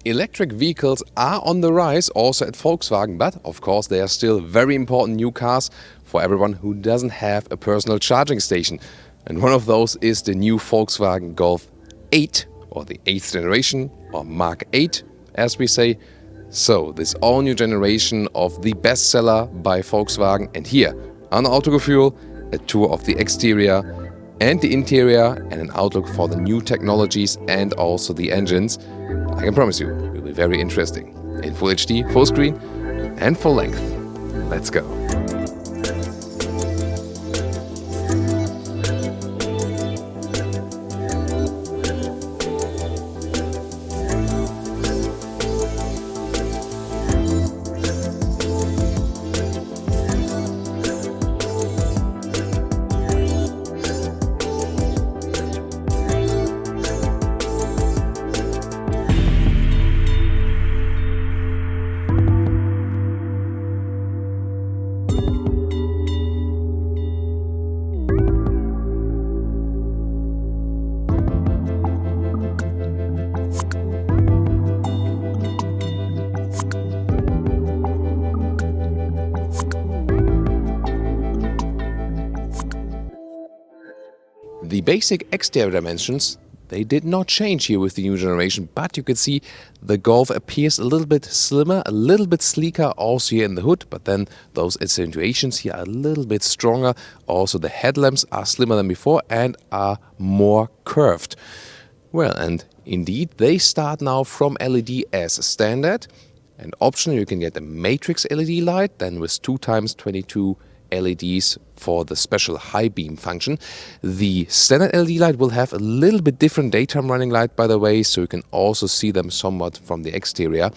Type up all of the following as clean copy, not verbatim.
Electric vehicles are on the rise also at Volkswagen, but of course they are still very important new cars for everyone who doesn't have a personal charging station. And one of those is the new Volkswagen Golf 8, or the 8th generation, or Mark 8 as we say. So this all new generation of the bestseller by Volkswagen, and here on Autogefühl, a tour of the exterior and the interior and an outlook for the new technologies and also the engines. I can promise you, it will be very interesting. In Full HD, full screen and full length. Let's go. The basic exterior dimensions, they did not change here with the new generation, but you can see the Golf appears a little bit slimmer, a little bit sleeker also here in the hood, but then those accentuations here are a little bit stronger. Also the headlamps are slimmer than before and are more curved. Well, and indeed they start now from LED as standard, and optional you can get a matrix LED light, then with 2x22 LEDs for the special high beam function. The standard LED light will have a little bit different daytime running light, by the way, so you can also see them somewhat from the exterior.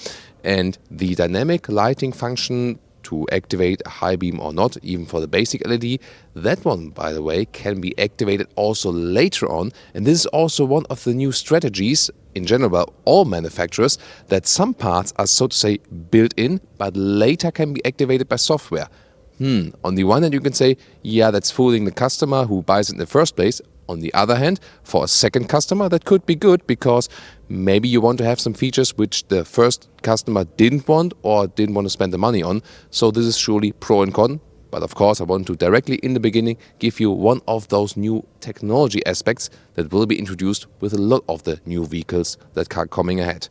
And the dynamic lighting function to activate a high beam or not, even for the basic LED, that one, by the way, can be activated also later on. And this is also one of the new strategies in general by all manufacturers, that some parts are, so to say, built in, but later can be activated by software. On the one hand, you can say, yeah, that's fooling the customer who buys it in the first place. On the other hand, for a second customer, that could be good, because maybe you want to have some features which the first customer didn't want or didn't want to spend the money on. So this is surely pro and con. But of course, I want to directly in the beginning give you one of those new technology aspects that will be introduced with a lot of the new vehicles that are coming ahead.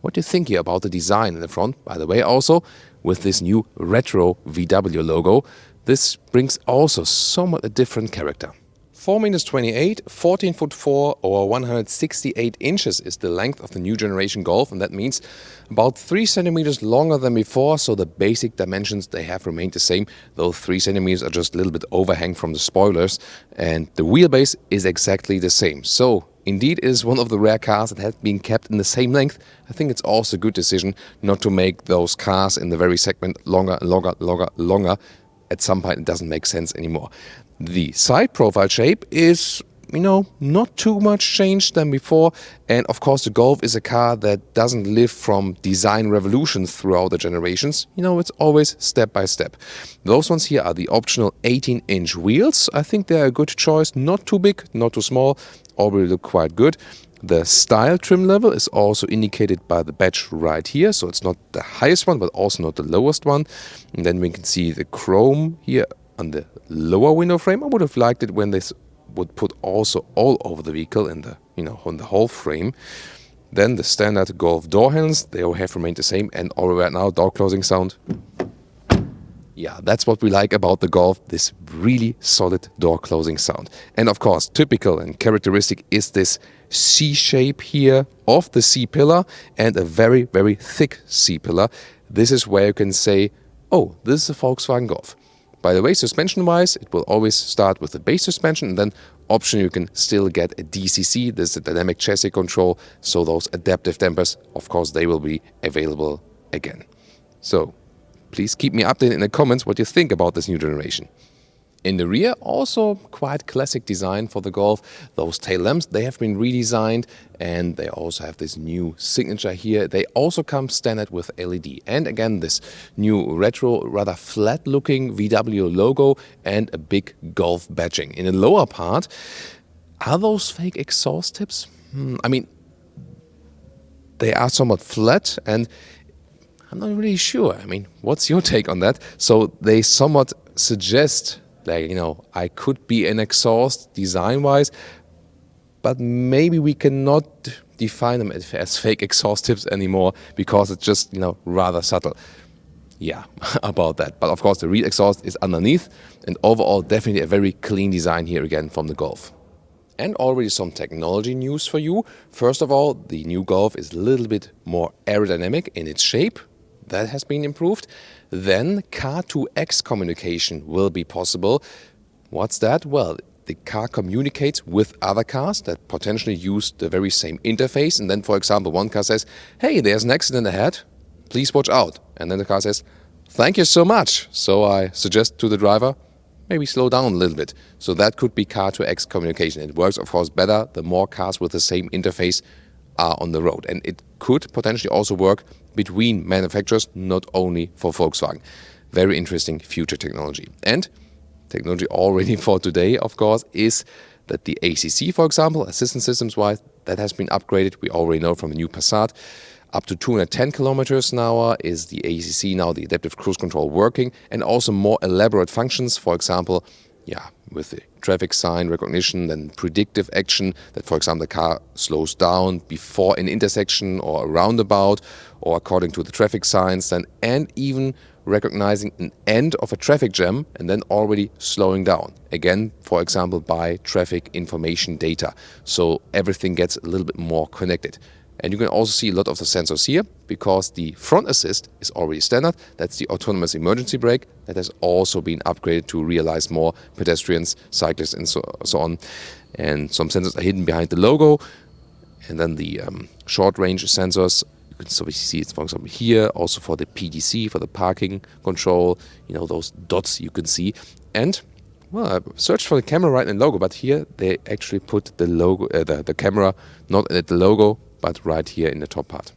What do you think here about the design in the front? By the way, also with this new retro VW logo, this brings also somewhat a different character. 4'28", 14'4", or 168 inches is the length of the new generation Golf, and that means about 3 centimeters longer than before. So the basic dimensions, they have remained the same. Those 3 centimeters are just a little bit overhang from the spoilers, and the wheelbase is exactly the same. So indeed, it is one of the rare cars that has been kept in the same length. I think it's also a good decision not to make those cars in the very segment longer. At some point, it doesn't make sense anymore. The side profile shape is, not too much changed than before. And of course, the Golf is a car that doesn't live from design revolutions throughout the generations. It's always step by step. Those ones here are the optional 18-inch wheels. I think they're a good choice. Not too big, not too small. Already look quite good. The style trim level is also indicated by the badge right here. So it's not the highest one, but also not the lowest one. And then we can see the chrome here on the lower window frame. I would have liked it when this would put also all over the vehicle in the, on the whole frame. Then the standard Golf door handles, they all have remained the same. And already right now, door closing sound. Yeah, that's what we like about the Golf, this really solid door closing sound. And of course, typical and characteristic is this C shape here of the C-pillar, and a very, very thick C-pillar. This is where you can say, oh, this is a Volkswagen Golf. By the way, suspension-wise, it will always start with the base suspension, and then option you can still get a DCC. This is a dynamic chassis control, so those adaptive dampers, of course, they will be available again. So please keep me updated in the comments what you think about this new generation. In the rear, also quite classic design for the Golf. Those tail lamps, they have been redesigned, and they also have this new signature here. They also come standard with LED. And again, this new retro, rather flat-looking VW logo and a big Golf badging. In the lower part, are those fake exhaust tips? they are somewhat flat, and I'm not really sure. I mean, what's your take on that? So they somewhat suggest that, I could be an exhaust design-wise, but maybe we cannot define them as fake exhaust tips anymore because it's just, rather subtle. Yeah, about that. But of course, the real exhaust is underneath, and overall, definitely a very clean design here again from the Golf. And already some technology news for you. First of all, the new Golf is a little bit more aerodynamic in its shape. That has been improved. Then car-to-X communication will be possible. What's that? Well, the car communicates with other cars that potentially use the very same interface. And then, for example, one car says, hey, there's an accident ahead. Please watch out. And then the car says, thank you so much. So I suggest to the driver, maybe slow down a little bit. So that could be car-to-X communication. It works, of course, better the more cars with the same interface are on the road. And it could potentially also work between manufacturers, not only for Volkswagen. Very interesting future technology. And technology already for today, of course, is that the ACC, for example, assistance systems-wise, that has been upgraded. We already know from the new Passat. Up to 210 kilometers an hour is the ACC now, the adaptive cruise control, working, and also more elaborate functions, for example, with the traffic sign recognition, then predictive action, that, for example, the car slows down before an intersection or a roundabout, or according to the traffic signs, and even recognizing an end of a traffic jam and then already slowing down. Again, for example, by traffic information data. So everything gets a little bit more connected. And you can also see a lot of the sensors here because the front assist is already standard. That's the autonomous emergency brake that has also been upgraded to realize more pedestrians, cyclists, and so on. And some sensors are hidden behind the logo. And then the short-range sensors, you can see it's, for example, here, also for the PDC, for the parking control, those dots you can see. And well, I searched for the camera right in the logo, but here they actually put the logo, the camera not at the logo, but right here in the top part.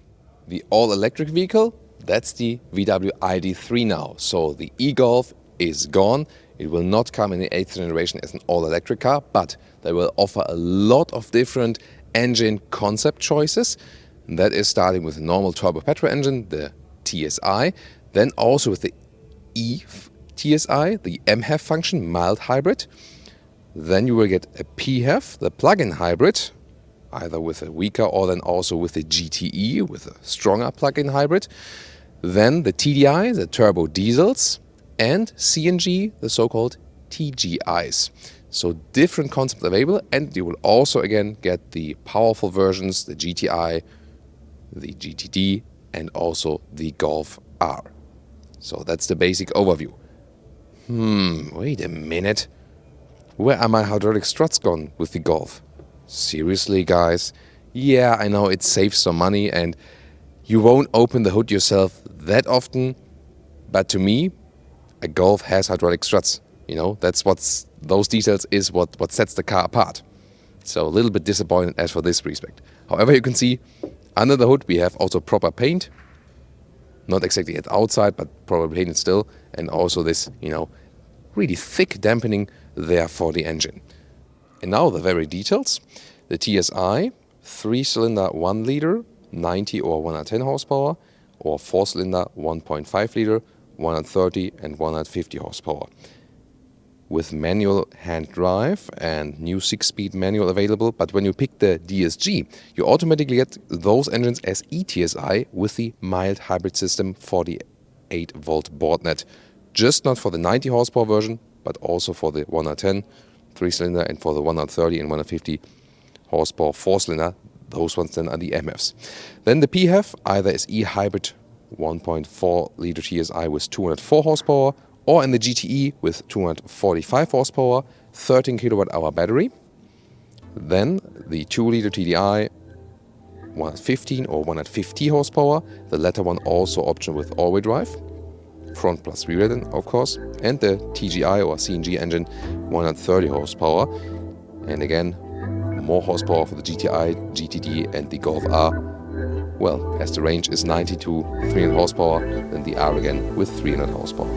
The all-electric vehicle, that's the VW ID.3 now. So the e-Golf is gone. It will not come in the 8th generation as an all-electric car, but they will offer a lot of different engine concept choices. And that is starting with a normal turbo petrol engine, the TSI, then also with the e-TSI, the MHEV function, mild hybrid. Then you will get a PHEV, the plug-in hybrid, either with a weaker or then also with the GTE, with a stronger plug-in hybrid. Then the TDI, the turbo diesels, and CNG, the so-called TGIs. So different concepts available, and you will also again get the powerful versions, the GTI, the GTD, and also the Golf R. So that's the basic overview. Wait a minute. Where are my hydraulic struts gone with the Golf? Seriously, guys? Yeah, I know it saves some money and you won't open the hood yourself that often, but to me, a Golf has hydraulic struts. Those details is what sets the car apart. So a little bit disappointed as for this respect. However, you can see under the hood we have also proper paint. Not exactly at outside, but probably painted still. And also this, really thick dampening there for the engine. And now the very details. The TSI, 3-cylinder 1 liter, 90 or 110 horsepower, or 4-cylinder 1.5 liter, 130 and 150 horsepower. With manual hand drive and new 6-speed manual available, but when you pick the DSG, you automatically get those engines as eTSI with the mild hybrid system for the 8-volt board net. Just not for the 90 horsepower version, but also for the 110 3-cylinder and for the 130 and 150 horsepower 4-cylinder. Those ones then are the MFs. Then the PHEV either is e-hybrid 1.4 liter TSI with 204 horsepower, or in the GTE with 245 horsepower, 13 kilowatt hour battery. Then the 2 liter TDI 115 or 150 horsepower, the latter one also option with all-wheel drive, front plus rear then of course, and the TGI or CNG engine 130 horsepower, and again more horsepower for the GTI, GTD and the Golf R. Well, as the range is 90 to 300 horsepower, then the R again with 300 horsepower.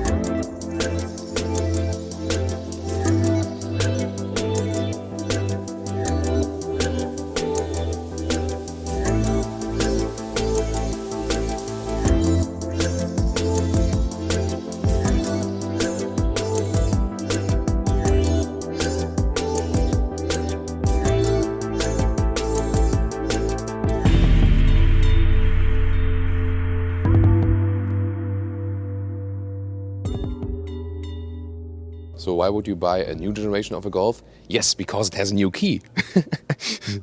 So why would you buy a new generation of a Golf? Yes, because it has a new key.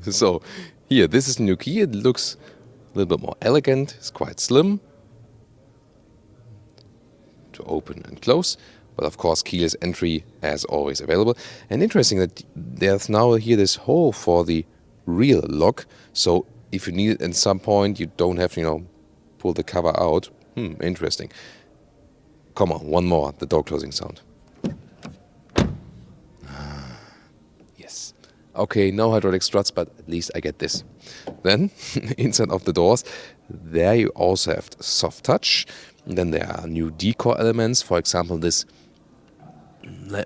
So here, this is the new key. It looks a little bit more elegant. It's quite slim to open and close. But of course, keyless entry as always available. And interesting that there's now here this hole for the real lock. So if you need it at some point, you don't have to, pull the cover out. Interesting. Come on, one more, the door closing sound. Yes. Okay, no hydraulic struts, but at least I get this. Then, inside of the doors, there you also have soft touch. And then there are new decor elements. For example, this,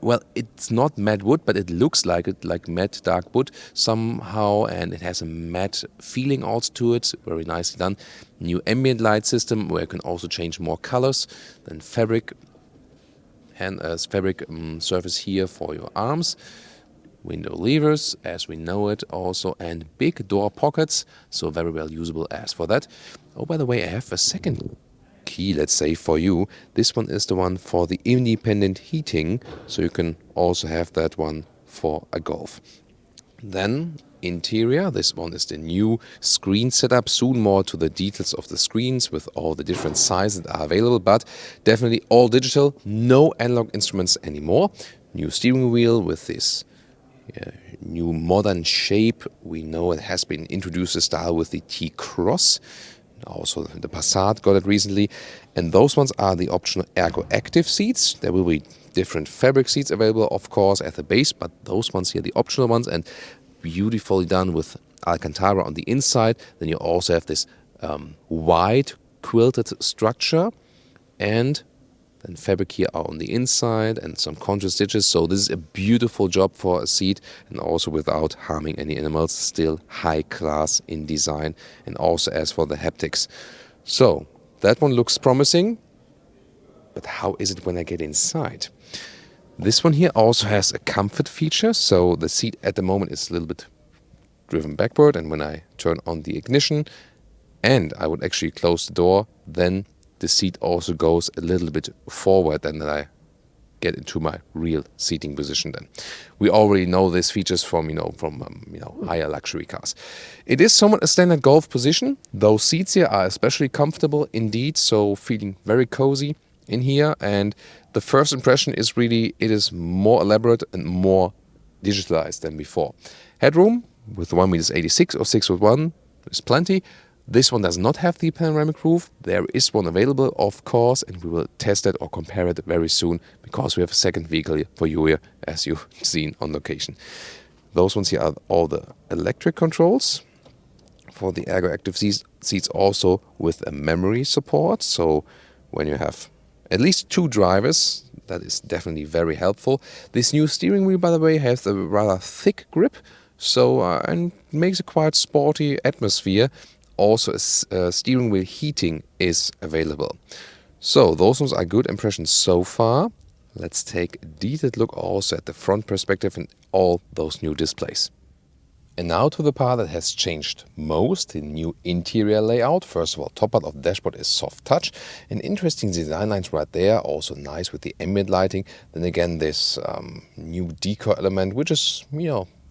well, it's not matte wood, but it looks like it, like matte dark wood somehow. And it has a matte feeling also to it. Very nicely done. New ambient light system where you can also change more colors. Then fabric surface here for your arms. Window levers, as we know it also, and big door pockets, so very well usable as for that. Oh, by the way, I have a second key, let's say, for you. This one is the one for the independent heating, so you can also have that one for a Golf. Then interior, this one is the new screen setup. Soon more to the details of the screens with all the different sizes that are available, but definitely all digital, no analog instruments anymore. New steering wheel with this new modern shape. We know it has been introduced a style with the T-Cross. Also the Passat got it recently. And those ones are the optional Ergo Active seats. There will be different fabric seats available, of course, at the base, but those ones here, the optional ones, and beautifully done with Alcantara on the inside. Then you also have this wide quilted structure, and then fabric here on the inside and some contrast stitches. So this is a beautiful job for a seat, and also without harming any animals. Still high class in design, and also as for the haptics. So that one looks promising, but how is it when I get inside? This one here also has a comfort feature. So the seat at the moment is a little bit driven backward, and when I turn on the ignition and I would actually close the door, then the seat also goes a little bit forward, and then I get into my real seating position. Then we already know these features from higher luxury cars. It is somewhat a standard Golf position. Those seats here are especially comfortable indeed, so feeling very cozy in here. And the first impression is really it is more elaborate and more digitalized than before. Headroom with 1.86 m or 6'1" is plenty. This one does not have the panoramic roof. There is one available, of course, and we will test it or compare it very soon, because we have a second vehicle here for you here, as you've seen on location. Those ones here are all the electric controls for the Ergo Active seats, also with a memory support. So when you have at least two drivers, that is definitely very helpful. This new steering wheel, by the way, has a rather thick grip, so and makes a quite sporty atmosphere. Also, steering wheel heating is available. So those ones are good impressions so far. Let's take a detailed look also at the front perspective and all those new displays. And now to the part that has changed most, the new interior layout. First of all, top part of the dashboard is soft touch, and interesting design lines right there, also nice with the ambient lighting. Then again, this new decor element, which is,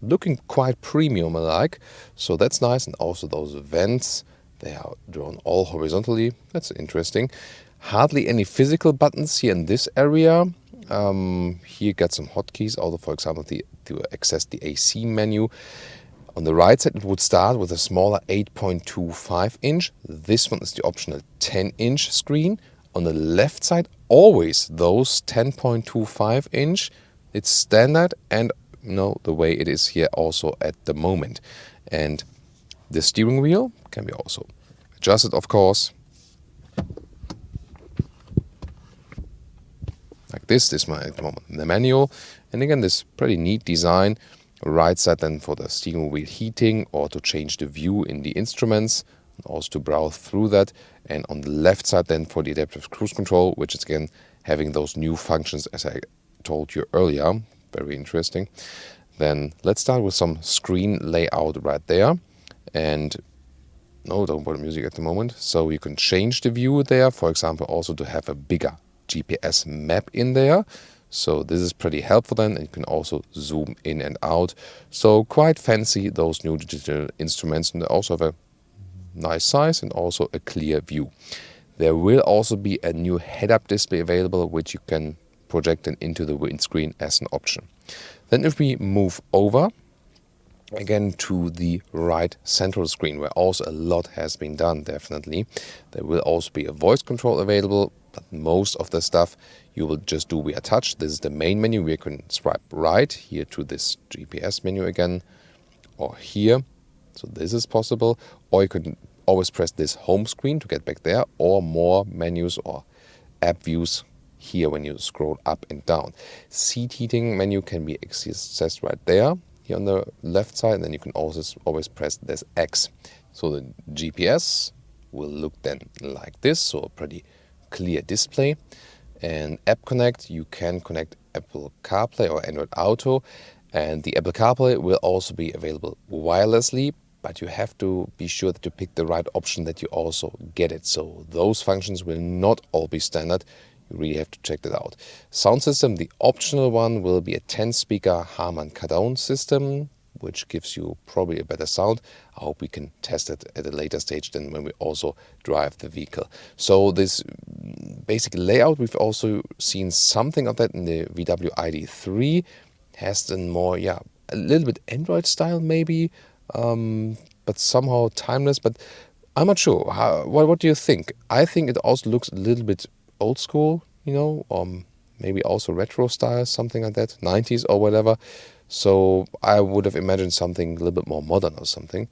looking quite premium-like, so that's nice. And also those vents, they are drawn all horizontally. That's interesting. Hardly any physical buttons here in this area. Here got some hotkeys, although, for example, to access the AC menu. On the right side, it would start with a smaller 8.25-inch. This one is the optional 10-inch screen. On the left side, always those 10.25-inch. It's standard, and the way it is here also at the moment. And the steering wheel can be also adjusted, of course, like this. This is at the moment the manual, and again, this pretty neat design. Right side then for the steering wheel heating, or to change the view in the instruments, and also to browse through that. And on the left side then for the adaptive cruise control, which is again having those new functions as I told you earlier. Very interesting. Then let's start with some screen layout right there. And no, don't put music at the moment. So you can change the view there, for example, also to have a bigger GPS map in there. So this is pretty helpful then, and you can also zoom in and out. So quite fancy, those new digital instruments, and they also have a nice size and also a clear view. There will also be a new head-up display available, which you can project into the windscreen as an option. Then if we move over again to the right central screen, where also a lot has been done, definitely. There will also be a voice control available, but most of the stuff you will just do via touch. This is the main menu where you can swipe right here to this GPS menu again, or here. So this is possible, or you can always press this home screen to get back there, or more menus or app views here when you scroll up and down. Seat heating menu can be accessed right there, here on the left side, and then you can also always press this X. So the GPS will look then like this, so a pretty clear display. And App Connect, you can connect Apple CarPlay or Android Auto, and the Apple CarPlay will also be available wirelessly, but you have to be sure that you pick the right option, that you also get it. So those functions will not all be standard. You really have to check that out. Sound system, the optional one will be a 10-speaker Harman Kardon system, which gives you probably a better sound. I hope we can test it at a later stage than when we also drive the vehicle. So this basic layout, we've also seen something of that in the VW ID3. Has a more, a little bit Android style maybe, but somehow timeless. But I'm not sure. What do you think? I think it also looks a little bit old school, maybe also retro style, something like that, 90s or whatever. So I would have imagined something a little bit more modern or something.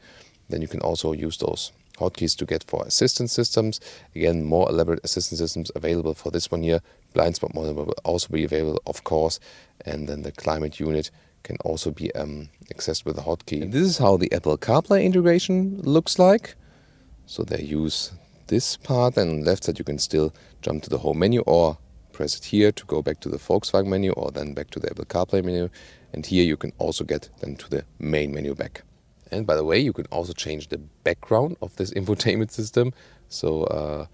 Then you can also use those hotkeys to get for assistance systems. Again, more elaborate assistance systems available for this one here. Blind spot monitor will also be available, of course. And then the climate unit can also be accessed with a hotkey. And this is how the Apple CarPlay integration looks like. So they use this part, and on the left side you can still jump to the home menu or press it here to go back to the Volkswagen menu, or then back to the Apple CarPlay menu. And here you can also get then to the main menu back. And by the way, you can also change the background of this infotainment system. So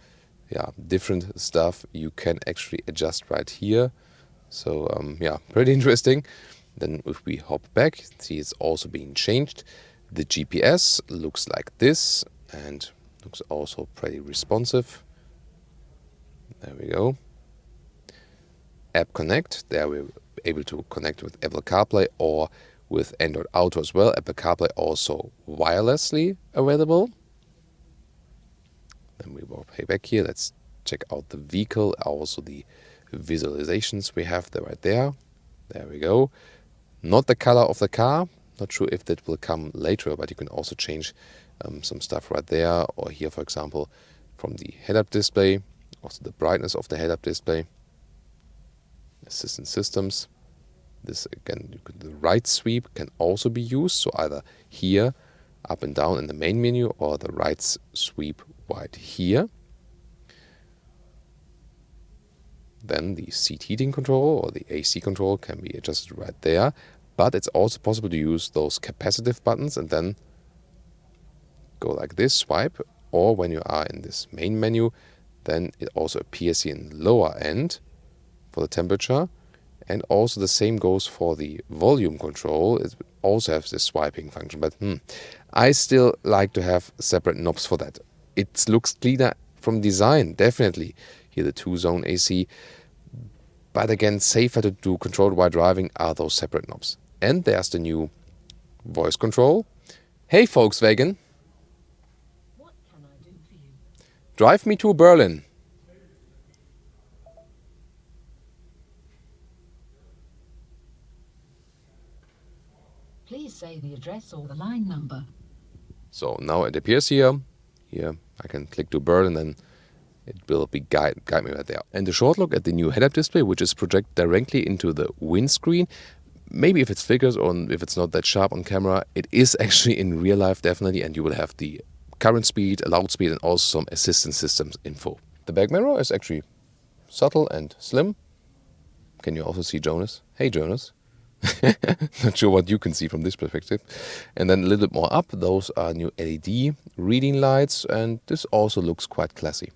different stuff you can actually adjust right here. So pretty interesting. Then if we hop back, see it's also being changed. The GPS looks like this and looks also pretty responsive. There we go. App Connect, there we're able to connect with Apple CarPlay or with Android Auto as well. Apple CarPlay also wirelessly available. Then we will pay back here. Let's check out the vehicle, also the visualizations we have there right there. There we go. Not the color of the car. Not sure if that will come later, but you can also change some stuff right there, or here, for example, from the head-up display, also the brightness of the head-up display. Assistant systems. This again, the right sweep can also be used, so either here, up and down in the main menu, or the right sweep right here. Then the seat heating control or the AC control can be adjusted right there, but it's also possible to use those capacitive buttons and then go like this, swipe, or when you are in this main menu, then it also appears here in the lower end for the temperature. And also the same goes for the volume control. It also has this swiping function, but I still like to have separate knobs for that. It looks cleaner from design, definitely. Here the 2-zone AC, but again, safer to do controlled while driving are those separate knobs. And there's the new voice control. Hey Volkswagen, What can I do for you? drive me to Berlin. Please say the address or the line number. So now it appears here. Here I can click to Berlin, and it will be guide me right there. And a short look at the new head-up display, which is projected directly into the windscreen. Maybe if it's flickers or if it's not that sharp on camera, it is actually in real life definitely, and you will have the current speed, allowed speed, and also some assistance systems info. The back mirror is actually subtle and slim. Can you also see Jonas? Hey Jonas. Not sure what you can see from this perspective. And then a little bit more up, those are new LED reading lights, and this also looks quite classy.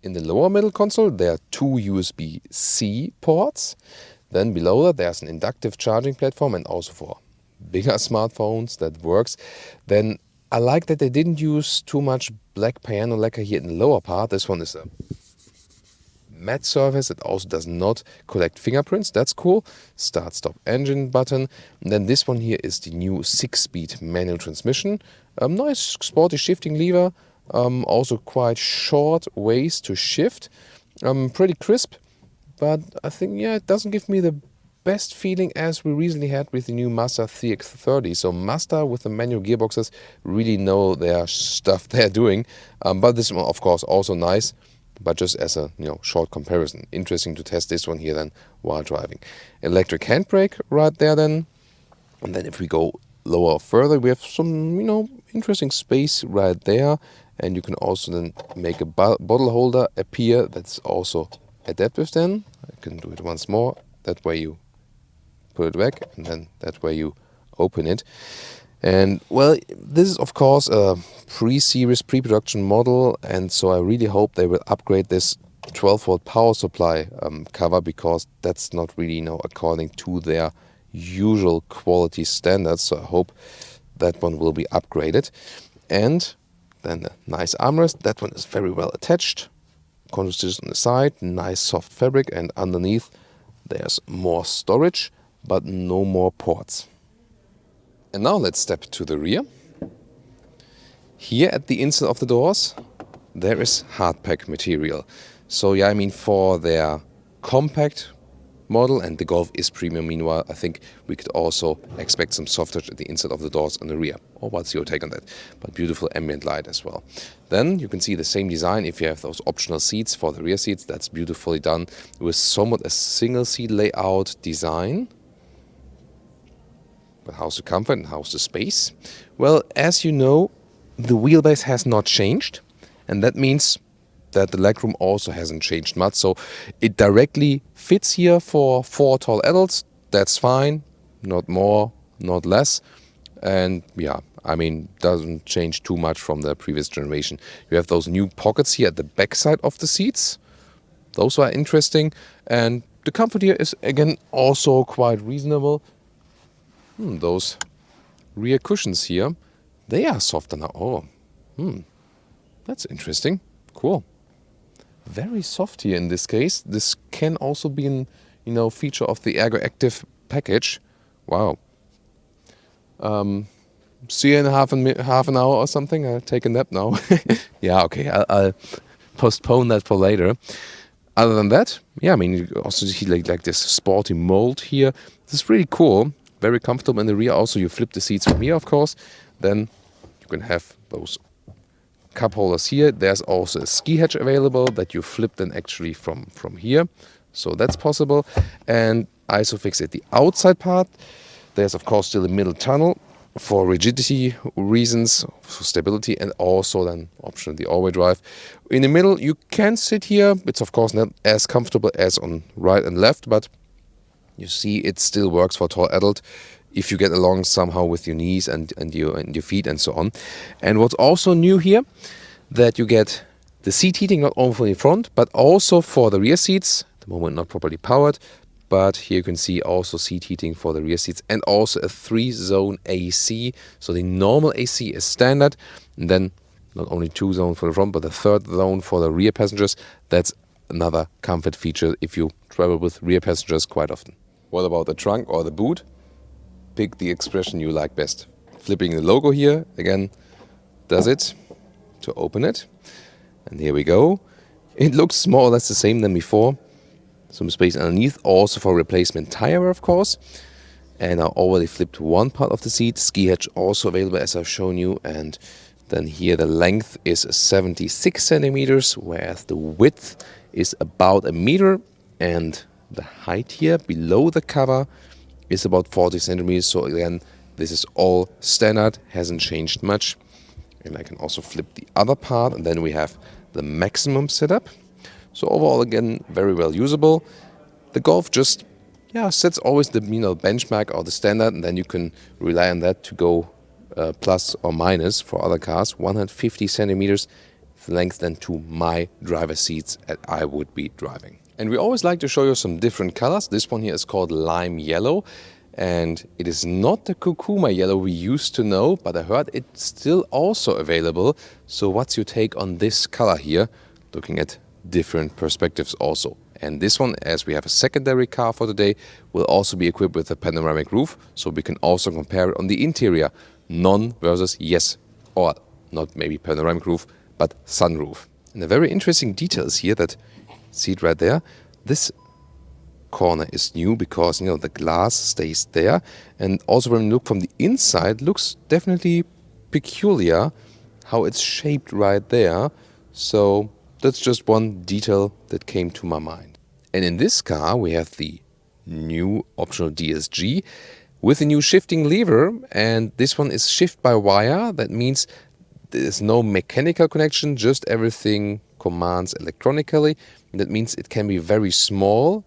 In the lower middle console, there are two USB-C ports. Then below that there's an inductive charging platform, and also for bigger smartphones that works. Then I like that they didn't use too much black piano lacquer here in the lower part. This one is a matte surface. It also does not collect fingerprints. That's cool. Start stop engine button. And then this one here is the new 6-speed manual transmission. Nice sporty shifting lever. Also quite short ways to shift. Pretty crisp. But I think, yeah, it doesn't give me the best feeling as we recently had with the new Mazda CX-30. So Mazda with the manual gearboxes really know their stuff they're doing. But this one, of course, also nice. But just as a short comparison, interesting to test this one here then while driving. Electric handbrake right there then. And then if we go lower further, we have some interesting space right there. And you can also then make a bottle holder appear. That's also adaptive then. I can do it once more. That way you put it back, and then that way you open it. And well, this is of course a pre-series, pre-production model, and so I really hope they will upgrade this 12-volt power supply cover, because that's not really according to their usual quality standards. So I hope that one will be upgraded. And then the nice armrest, that one is very well attached. Control stitches on the side, nice soft fabric, and underneath there's more storage, but no more ports. And now let's step to the rear. Here at the inside of the doors, there is hardpack material. So yeah, I mean, for their compact model, and the Golf is premium meanwhile, I think we could also expect some soft touch at the inside of the doors and the rear. Or what's your take on that? But beautiful ambient light as well. Then you can see the same design if you have those optional seats for the rear seats. That's beautifully done with somewhat a single seat layout design. But how's the comfort and how's the space? Well, as you know, the wheelbase has not changed, and that means that the legroom also hasn't changed much. So it directly fits here for 4 tall adults. That's fine, not more, not less. And yeah, I mean, doesn't change too much from the previous generation. You have those new pockets here at the back side of the seats. Those are interesting. And the comfort here is again also quite reasonable. Those rear cushions here, they are softer now. Oh, that's interesting. Cool. Very soft here in this case. This can also be an feature of the Ergo Active package. Wow. See you in half an hour or something. I'll take a nap now. Yeah, okay. I'll postpone that for later. Other than that, yeah, I mean, you also see like this sporty mold here. This is really cool. Very comfortable in the rear. Also, you flip the seats from here, of course. Then you can have those cup holders here. There's also a ski hatch available that you flip then actually from here. So that's possible. And ISOFIX at the outside part. There's of course still a middle tunnel for rigidity reasons, for stability, and also then optional the all-wheel drive. In the middle you can sit here. It's of course not as comfortable as on right and left, but you see it still works for tall adult if you get along somehow with your knees and your feet and so on. And what's also new here, that you get the seat heating not only for the front, but also for the rear seats. At the moment not properly powered, but here you can see also seat heating for the rear seats, and also a 3-zone AC. So the normal AC is standard, and then not only 2 zones for the front, but a 3rd zone for the rear passengers. That's another comfort feature if you travel with rear passengers quite often. What about the trunk or the boot? Pick the expression you like best. Flipping the logo here, again, does it to open it. And here we go. It looks more or less the same than before. Some space underneath, also for replacement tire, of course. And I already flipped one part of the seat. Ski hatch also available, as I've shown you. And then here the length is 76 centimeters, whereas the width is about 1 meter. And the height here below the cover is about 40 centimeters. So again, this is all standard, hasn't changed much. And I can also flip the other part, and then we have the maximum setup. So overall, again, very well usable. The Golf just sets always the benchmark or the standard, and then you can rely on that to go plus or minus for other cars. 150 centimeters length then to my driver seats that I would be driving. And we always like to show you some different colors. This one here is called lime yellow, and it is not the kurkuma yellow we used to know, but I heard it's still also available. So what's your take on this color here? Looking at different perspectives also. And this one, as we have a secondary car for today, will also be equipped with a panoramic roof, so we can also compare it on the interior, non versus yes, or not maybe panoramic roof, but sunroof. And a very interesting detail is here that, see it right there, this corner is new because the glass stays there, and also when you look from the inside, looks definitely peculiar how it's shaped right there. So that's just one detail that came to my mind. And in this car we have the new optional DSG with a new shifting lever, and this one is shift by wire. That means there's no mechanical connection, just everything commands electronically. That means it can be very small,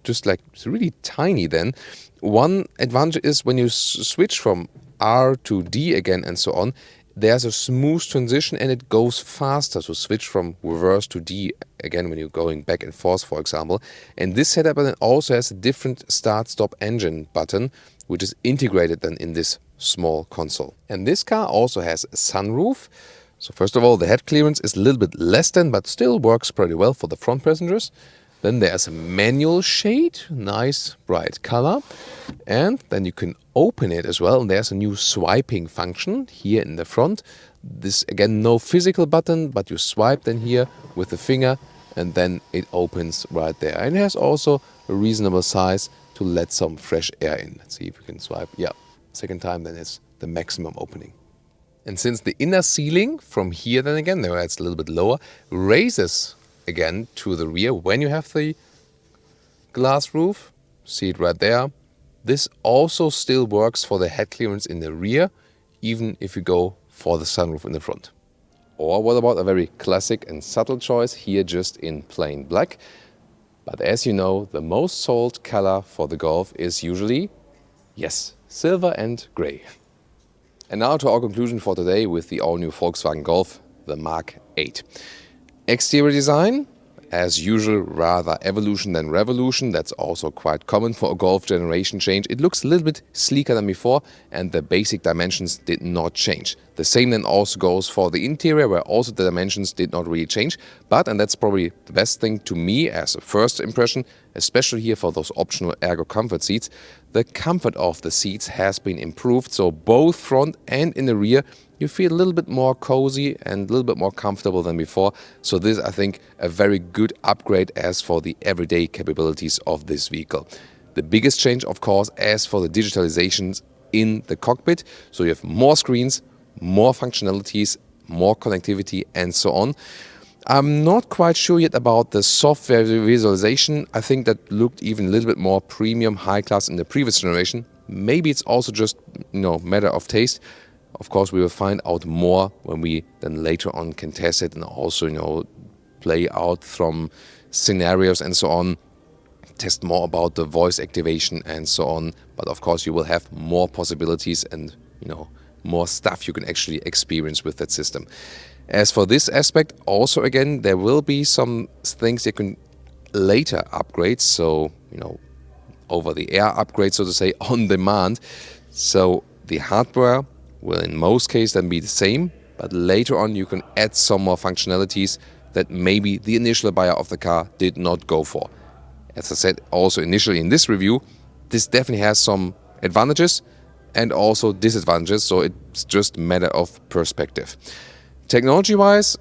just like it's really tiny then. One advantage is when you switch from R to D again and so on, there's a smooth transition and it goes faster to switch from reverse to D again when you're going back and forth, for example. And this setup then also has a different start-stop engine button, which is integrated then in this small console. And this car also has a sunroof. So first of all, the head clearance is a little bit less than, but still works pretty well for the front passengers. Then there's a manual shade, nice bright color. And then you can open it as well. And there's a new swiping function here in the front. This, again, no physical button, but you swipe then here with the finger and then it opens right there. And it has also a reasonable size to let some fresh air in. Let's see if we can swipe. Yeah, second time, then it's the maximum opening. And since the inner ceiling from here then again, there it's a little bit lower, raises again to the rear when you have the glass roof, see it right there. This also still works for the head clearance in the rear, even if you go for the sunroof in the front. Or what about a very classic and subtle choice here, just in plain black? But as you know, the most sold color for the Golf is usually, yes, silver and gray. And now to our conclusion for today with the all-new Volkswagen Golf, the Mk8. Exterior design, as usual, rather evolution than revolution. That's also quite common for a Golf generation change. It looks a little bit sleeker than before, and the basic dimensions did not change. The same then also goes for the interior, where also the dimensions did not really change. But, and that's probably the best thing to me as a first impression, especially here for those optional ergo comfort seats, the comfort of the seats has been improved. So both front and in the rear, you feel a little bit more cozy and a little bit more comfortable than before. So this, I think, a very good upgrade as for the everyday capabilities of this vehicle. The biggest change, of course, as for the digitalizations in the cockpit. So you have more screens, more functionalities, more connectivity, and so on. I'm not quite sure yet about the software visualization. I think that looked even a little bit more premium, high class in the previous generation. Maybe it's also just, matter of taste. Of course, we will find out more when we then later on can test it and also, play out from scenarios and so on, test more about the voice activation and so on. But of course, you will have more possibilities and, more stuff you can actually experience with that system. As for this aspect, also again, there will be some things you can later upgrade. So, over the air upgrade, so to say, on demand. So the hardware will in most cases then be the same, but later on you can add some more functionalities that maybe the initial buyer of the car did not go for. As I said also initially in this review, this definitely has some advantages and also disadvantages, so it's just a matter of perspective. Technology-wise,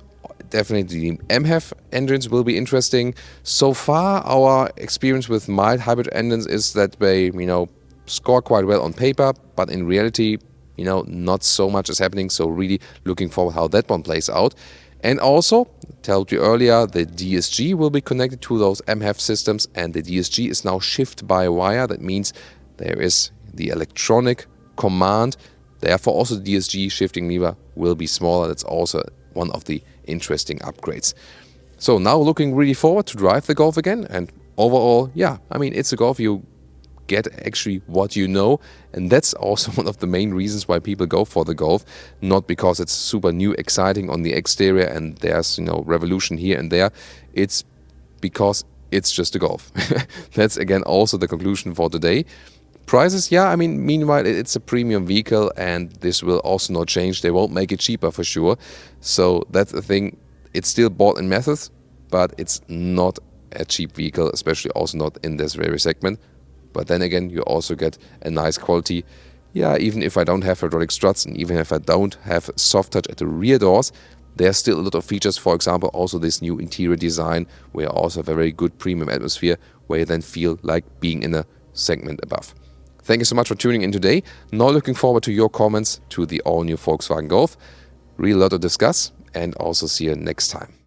definitely the MHEV engines will be interesting. So far, our experience with mild hybrid engines is that they, score quite well on paper, but in reality, not so much is happening. So really looking forward how that one plays out. And also, told you earlier, the DSG will be connected to those MHEV systems, and the DSG is now shift by wire. That means there is the electronic command. Therefore, also the DSG shifting lever will be smaller. That's also one of the interesting upgrades. So now looking really forward to drive the Golf again. And overall, it's a Golf. You get actually what you know, and that's also one of the main reasons why people go for the Golf, not because it's super new, exciting on the exterior and there's revolution here and there. It's because it's just a Golf. That's again also the conclusion for today. Prices, yeah, I mean, meanwhile, it's a premium vehicle and this will also not change. They won't make it cheaper for sure. So that's the thing. It's still bought in methods, but it's not a cheap vehicle, especially also not in this very segment. But then again, you also get a nice quality. Yeah, even if I don't have hydraulic struts and even if I don't have soft touch at the rear doors, there's still a lot of features. For example, also this new interior design, where also a very good premium atmosphere, where you then feel like being in a segment above. Thank you so much for tuning in today. Now looking forward to your comments to the all-new Volkswagen Golf. Really a lot to discuss, and also see you next time.